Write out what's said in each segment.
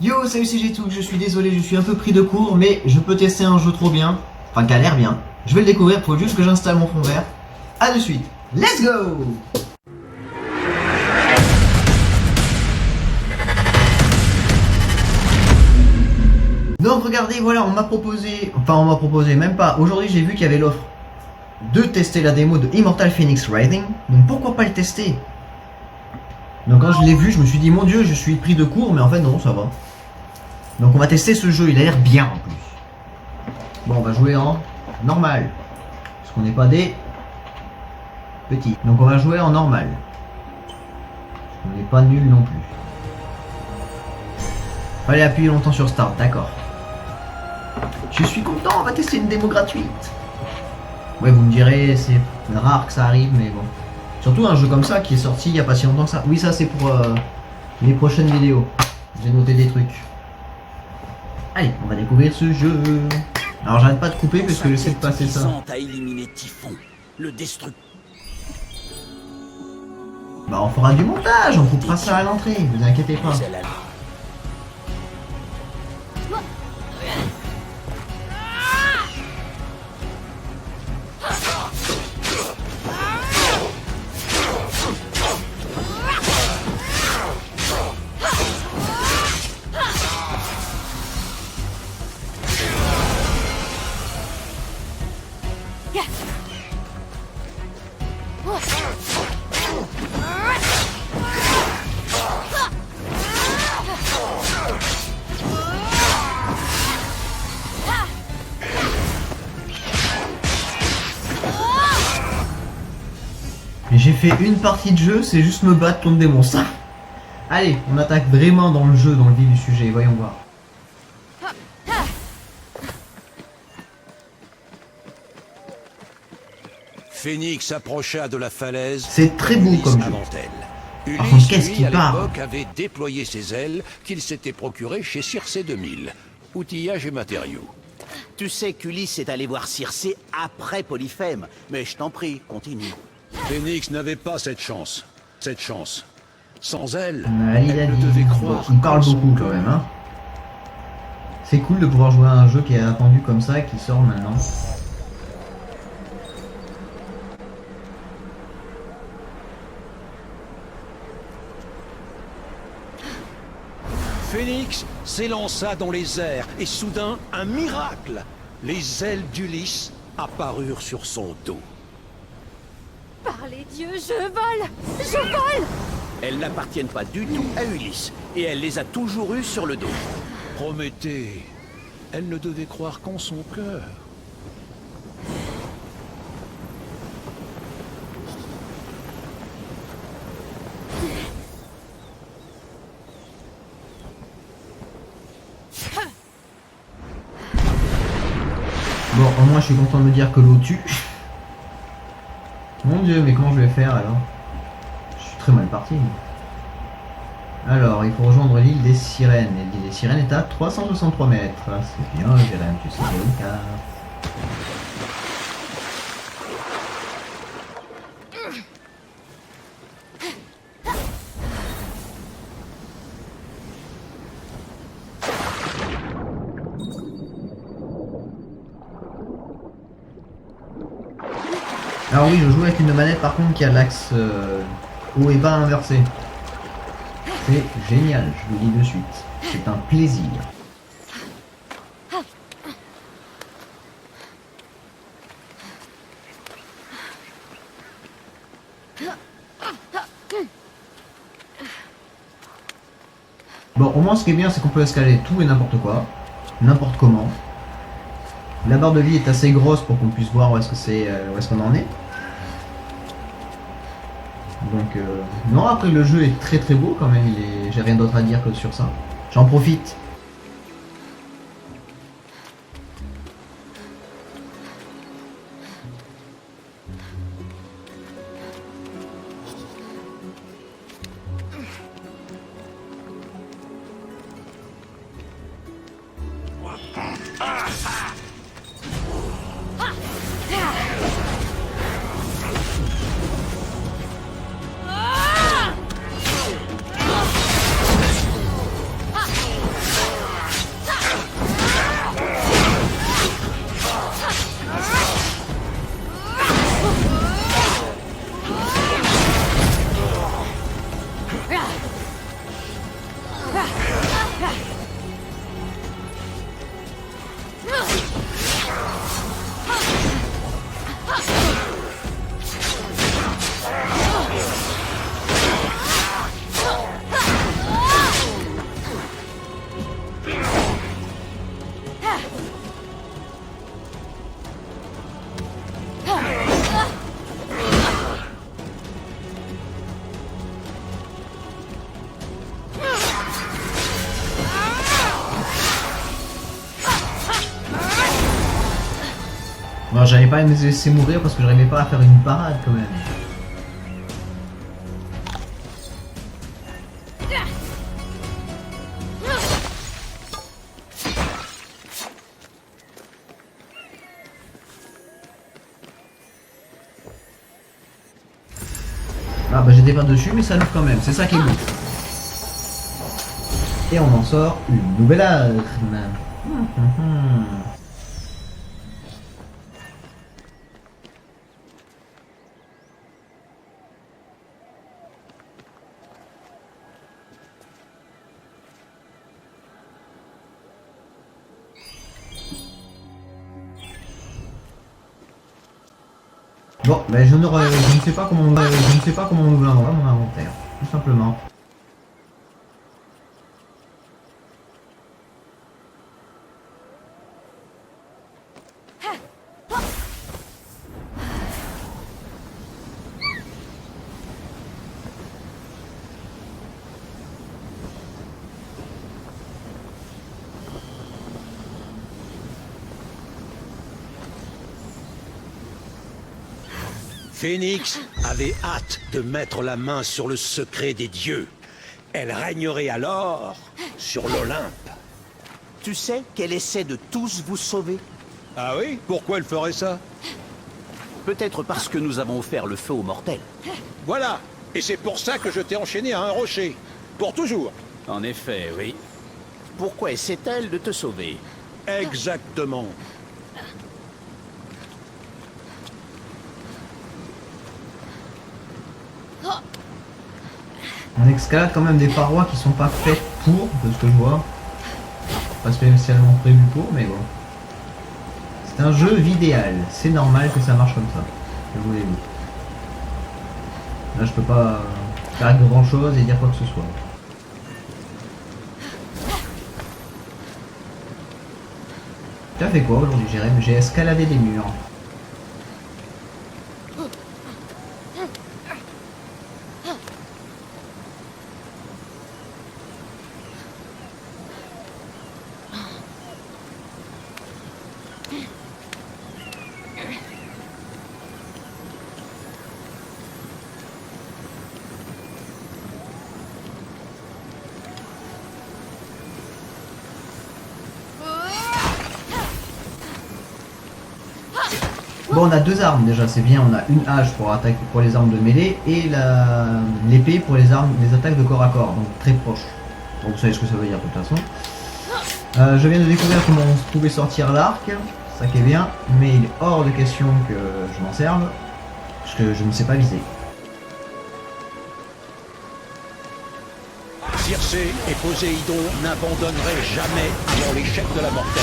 Yo, salut, c'est G2, je suis désolé, je suis un peu pris de court, mais je peux tester un jeu trop bien, enfin qui a l'air bien. Je vais le découvrir, faut juste que j'installe mon fond vert. A de suite, let's go! Donc regardez, voilà, on m'a proposé, même pas, aujourd'hui j'ai vu qu'il y avait l'offre de tester la démo de Immortal Phoenix Rising, donc pourquoi pas le tester? Donc quand je l'ai vu, je me suis dit, mon dieu, je suis pris de court, mais en fait non, ça va. Donc on va tester ce jeu, il a l'air bien en plus. Bon, on va jouer en normal, parce qu'on n'est pas des petits. Donc on va jouer en normal. On n'est pas nul non plus. Fallait appuyer longtemps sur Start, d'accord. Je suis content, on va tester une démo gratuite. Ouais, vous me direz, c'est rare que ça arrive, mais bon. Surtout un jeu comme ça qui est sorti il n'y a pas si longtemps que ça. Oui, ça c'est pour les prochaines vidéos. J'ai noté des trucs. Allez, on va découvrir ce jeu. Alors j'arrête pas de couper parce que j'essaie de passer ça. À éliminer Typhon, le destructeur. Bah on fera du montage, on coupera ça à l'entrée, vous inquiétez pas. J'ai fait une partie de jeu, c'est juste me battre contre des monstres. Allez, on attaque vraiment dans le jeu, dans le vif du sujet, voyons voir. Phoenix approcha de la falaise. C'est très beau comme jeu. Avant elle. Par contre, qu'est-ce qu'il à parle? l'époque, avait déployé ses ailes qu'il s'était procurées chez Circé 2000. Outillage et matériaux. Tu sais qu'Ulysse est allé voir Circé après Polyphème, mais je t'en prie, continue. Phoenix n'avait pas cette chance. Cette chance. Sans elle, Il a elle ne dit. devait croire. Il parle qu'en son beaucoup quand même, hein. C'est cool de pouvoir jouer à un jeu qui est attendu comme ça et qui sort maintenant. Phoenix s'élança dans les airs et soudain, un miracle. Les ailes d'Ulysse apparurent sur son dos. Par les dieux, je vole! Je vole! Elles n'appartiennent pas du tout à Ulysse, et elle les a toujours eues sur le dos. Prométhée, elle ne devait croire qu'en son cœur. Bon, au moins je suis content de me dire que l'eau tue. Mon dieu, mais comment je vais faire alors? Je suis très mal parti. Alors, il faut rejoindre l'île des Sirènes. Et l'île des Sirènes est à 363 mètres. C'est bien, Jérém, tu sais jouer une carte. Alors oui, je joue avec une manette par contre qui a l'axe haut et bas inversé. C'est génial, je vous le dis de suite. C'est un plaisir. Bon, au moins ce qui est bien, c'est qu'on peut escalader tout et n'importe quoi, n'importe comment. La barre de vie est assez grosse pour qu'on puisse voir où est-ce qu'on en est. Donc non, après le jeu est très très beau quand même, j'ai rien d'autre à dire que sur ça. J'en profite. Non, j'allais pas me laisser mourir parce que j'arrivais pas à faire une parade quand même. Ah bah j'étais pas dessus mais ça l'ouvre quand même, c'est ça qui est beau. Et on en sort une nouvelle arme. Bon, mais je ne sais pas comment on ouvre mon inventaire, tout simplement. Phénix avait hâte de mettre la main sur le secret des dieux. Elle régnerait alors sur l'Olympe. Tu sais qu'elle essaie de tous vous sauver? Ah oui? Pourquoi elle ferait ça? Peut-être parce que nous avons offert le feu aux mortels. Voilà. Et c'est pour ça que je t'ai enchaîné à un rocher. Pour toujours. En effet, oui. Pourquoi essaie-t-elle de te sauver? Exactement. On escalade quand même des parois qui sont pas faites pour, de ce que je vois. Pas spécialement prévu pour, mais bon. C'est un jeu vidéal, c'est normal que ça marche comme ça. Que voulez-vous? Là je peux pas faire grand chose et dire quoi que ce soit. Tu as fait quoi aujourd'hui, Jérém? J'ai escaladé des murs. Bon, on a deux armes déjà, c'est bien. On a une hache pour les armes de mêlée et l'épée pour les attaques de corps à corps, donc très proche. Donc vous savez ce que ça veut dire de toute façon. Je viens de découvrir comment on pouvait sortir l'arc, ça qui est bien, mais il est hors de question que je m'en serve, parce que je ne sais pas viser. Circé et Poséidon n'abandonneraient jamais avant l'échec de la mortelle.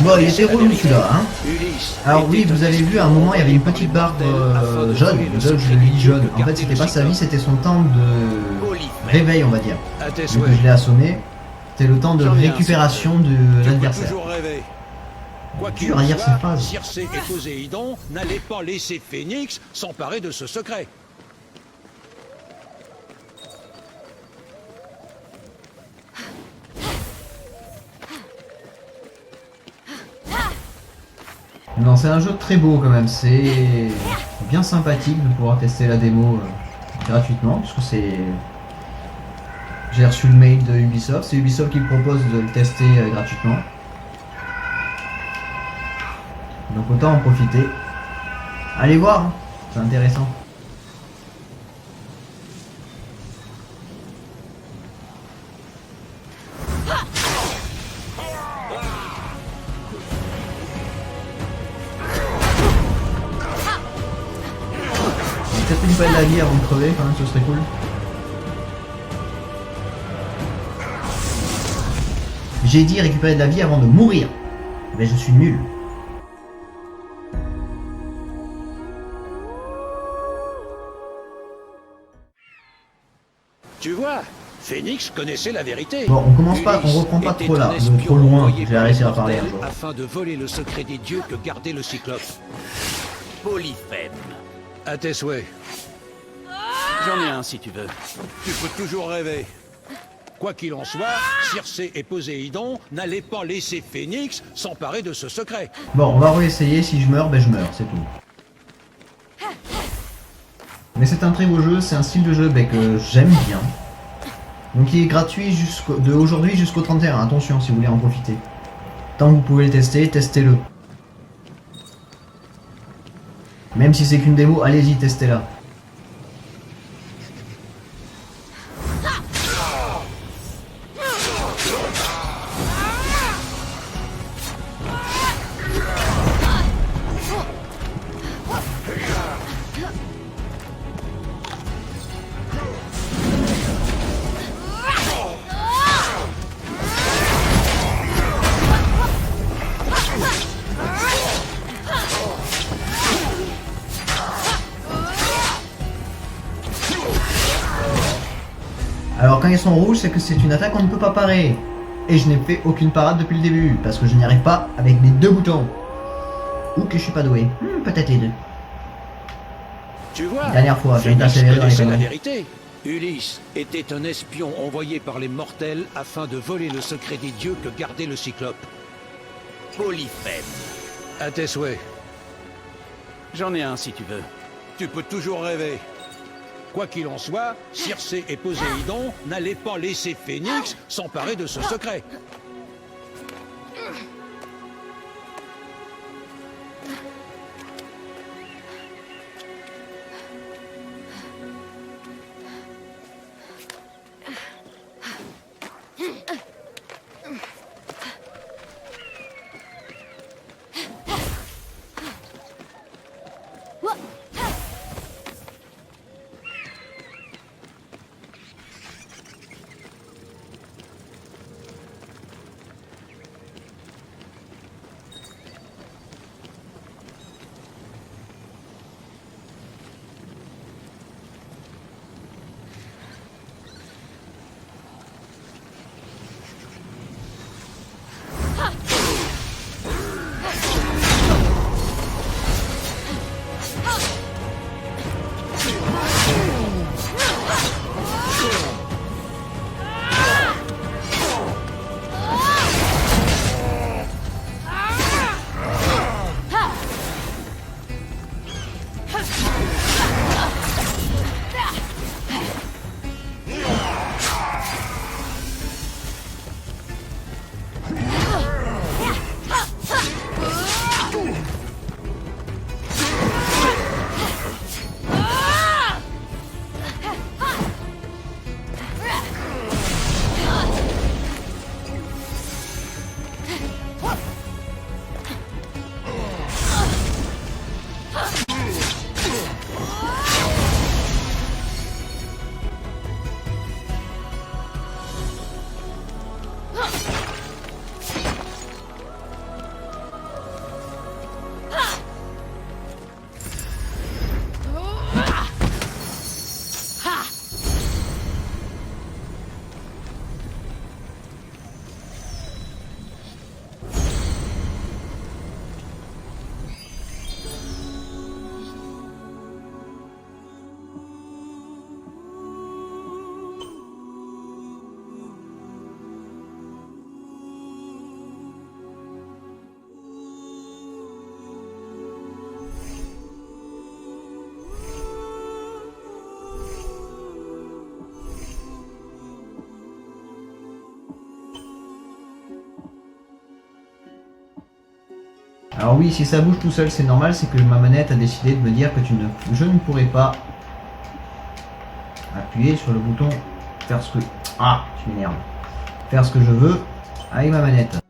Bon, il était relou celui-là, hein. Alors oui, vous avez vu à un moment, il y avait une petite barre jaune, je lui dis jaune. En fait, c'était pas sa vie, c'était son temps de réveil, on va dire. Donc je l'ai assommé. C'était le temps de récupération de l'adversaire. Dur à dire cette phrase. Circé et Poséidon n'allaient pas laisser Phénix s'emparer de ce secret. Non, c'est un jeu très beau quand même, c'est bien sympathique de pouvoir tester la démo gratuitement, puisque c'est... J'ai reçu le mail de Ubisoft, c'est Ubisoft qui me propose de le tester gratuitement. Donc autant en profiter. Allez voir, hein. C'est intéressant. Peut-être récupérer de la vie avant de crever quand même, ce serait cool. J'ai dit récupérer de la vie avant de mourir. Mais je suis nul. Tu vois, Phoenix connaissait la vérité. Bon, on commence pas, on reprend pas trop là, trop loin. Je vais réussir à parler un jour. Afin de voler le secret des dieux que gardait le Cyclope. Polyphème. À tes souhaits. J'en ai un si tu veux. Tu peux toujours rêver. Quoi qu'il en soit, Circé et Poséidon n'allaient pas laisser Phoenix s'emparer de ce secret. Bon, on va réessayer. Si je meurs, ben je meurs, c'est tout. Mais c'est un très beau jeu, c'est un style de jeu que j'aime bien. Donc il est gratuit de aujourd'hui jusqu'au 31, attention si vous voulez en profiter. Tant que vous pouvez le tester, testez-le. Même si c'est qu'une démo, allez-y, testez-la. Alors quand ils sont rouges, c'est que c'est une attaque qu'on ne peut pas parer. Et je n'ai fait aucune parade depuis le début, parce que je n'y arrive pas avec les deux boutons. Ou que je suis pas doué. Peut-être les deux. Tu vois, Dernière fois, j'ai Phoenix persévéré dans les connaissait la conneries. vérité. Ulysse était un espion envoyé par les mortels afin de voler le secret des dieux que gardait le Cyclope. Polyphème. À tes souhaits. J'en ai un si tu veux. Tu peux toujours rêver. Quoi qu'il en soit, Circé et Poséidon n'allaient pas laisser Phoenix s'emparer de ce secret. Alors oui, si ça bouge tout seul, c'est normal, c'est que ma manette a décidé de me dire que je ne pourrais pas appuyer sur le bouton, faire ce que... Ah, tu m'énerves. Faire ce que je veux avec ma manette.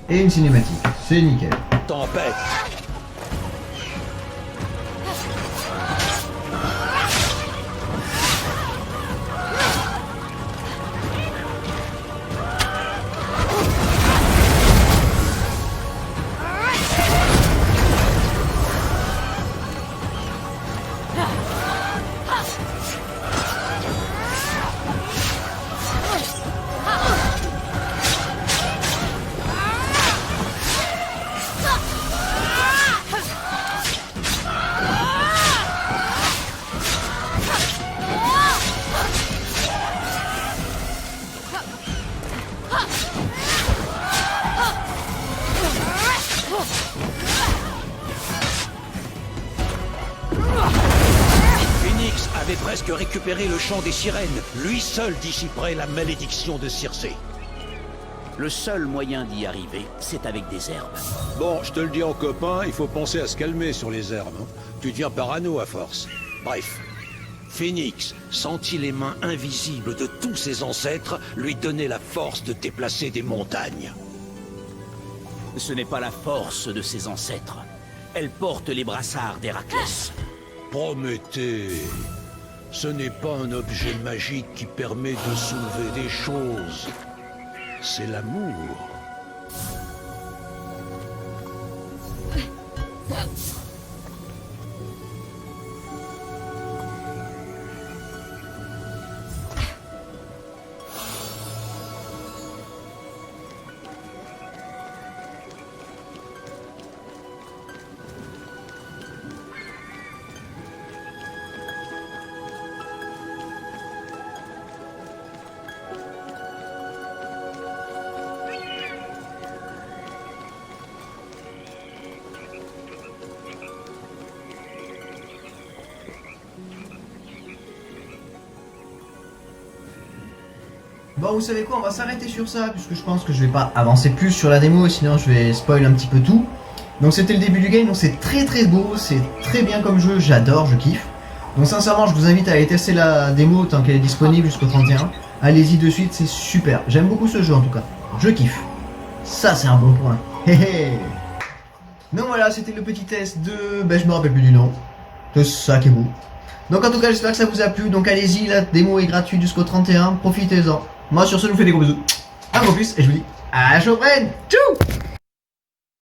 Et une cinématique, c'est nickel. Tempête. Phoenix avait presque récupéré le chant des sirènes. Lui seul dissiperait la malédiction de Circé. Le seul moyen d'y arriver, c'est avec des herbes. Bon, je te le dis en copain, il faut penser à se calmer sur les herbes. Hein. Tu deviens parano à force. Bref. Phoenix sentit les mains invisibles de tous ses ancêtres lui donner la force de déplacer des montagnes. Ce n'est pas la force de ses ancêtres. Elle porte les brassards d'Héraclès. Prométhée, ce n'est pas un objet magique qui permet de soulever des choses. C'est l'amour. Bon, vous savez quoi, on va s'arrêter sur ça, puisque je pense que je vais pas avancer plus sur la démo, sinon je vais spoil un petit peu tout. Donc c'était le début du game, donc c'est très beau, c'est très bien comme jeu, j'adore, je kiffe. Donc sincèrement, je vous invite à aller tester la démo tant qu'elle est disponible jusqu'au 31. Allez-y de suite, c'est super. J'aime beaucoup ce jeu en tout cas, je kiffe. Ça c'est un bon point. Donc voilà, c'était le petit test de... Ben je me rappelle plus du nom. De ça qui est beau. Donc en tout cas, j'espère que ça vous a plu. Donc allez-y, la démo est gratuite jusqu'au 31, profitez-en. Moi sur ce, je vous fais des gros bisous. Un gros plus et je vous dis à la prochaine. Tchou.